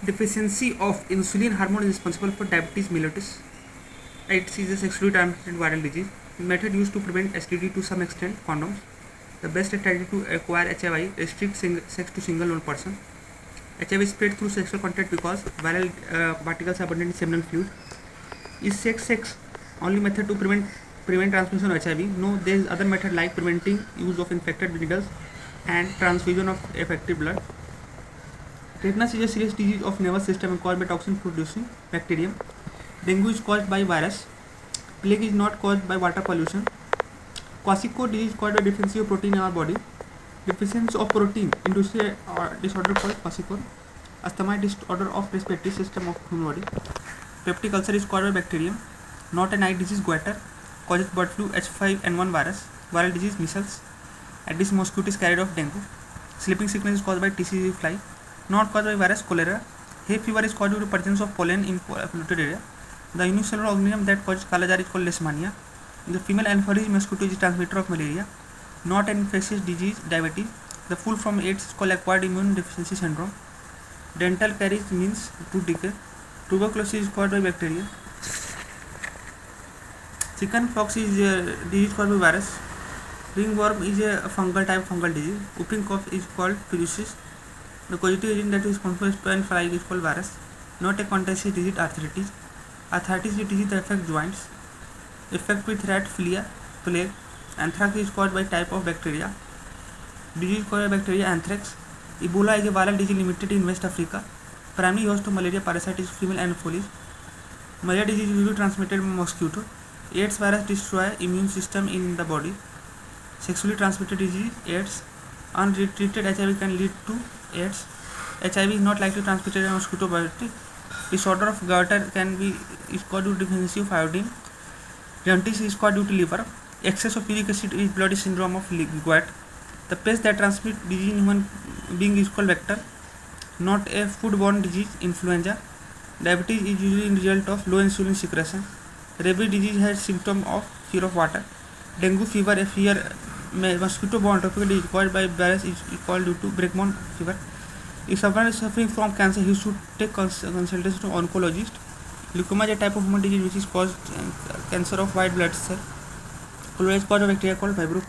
Deficiency of insulin hormone is responsible for diabetes mellitus. It is a sexually transmitted viral disease. Method used to prevent STD to some extent, condoms. The best strategy to acquire HIV restrict sex to single one person. HIV is spread through sexual contact because viral particles are abundant in seminal fluid. Is sex only method to prevent transmission of HIV? No, there is other method like preventing use of infected needles and transfusion of effective blood. Tetanus is a serious disease of nervous system caused by toxin producing bacterium. Dengue is caused by virus. Plague is not caused by water pollution. Kwashiorkor disease is caused by deficiency of protein in our body. Deficiency of protein induces a disorder called Kwashiorkor. Asthma is disorder of respiratory system of human body. Peptic ulcer is caused by bacterium. Not an eye disease goiter causes bird flu H5N1 virus. Viral disease measles. Aedes mosquito is carried of dengue. Sleeping sickness is caused by TCG fly. Not caused by virus cholera. Hay fever is caused due to presence of pollen in polluted area. The unicellular organism that causes Kala-Azar is called Leishmania. The female Anopheles mosquito is a transmitter of malaria. Not an infectious disease, diabetes. The full form AIDS is called acquired immune deficiency syndrome. Dental caries means tooth decay. Tuberculosis is caused by bacteria. Chicken pox is a disease caused by virus. Ringworm is a fungal type fungal disease. Whooping cough is called pertussis. The causative agent that is responsible for swine fly is called virus. Not a contagious disease, arthritis. Arthritis is a disease that affects joints. Effect with rat, flea, plague. Anthrax is caused by type of bacteria. Disease caused by bacteria, anthrax. Ebola is a viral disease limited in West Africa. Primary host to malaria parasite is female Anopheles. Malaria disease is usually transmitted by mosquito. AIDS virus destroy immune system in the body. Sexually transmitted disease, AIDS. Untreated HIV can lead to AIDS. HIV is not likely transmitted by mosquito bite. Disorder of goiter can be caused due to deficiency of iodine. Jaundice is caused due to liver. Excess of uric acid is blood syndrome of gout. The pest that transmits disease in human being is called vector. Not a foodborne disease, influenza. Diabetes is usually a result of low insulin secretion. Rabies disease has symptom of fear of water. Dengue fever, a fear mosquito-borne tropical disease caused by virus is called due to breakbone fever. If someone is suffering from cancer, he should take consultation to oncologist. Leukemia is a type of human disease which is caused cancer of white blood cell. Cholera is caused by bacteria called Vibrio cholerae.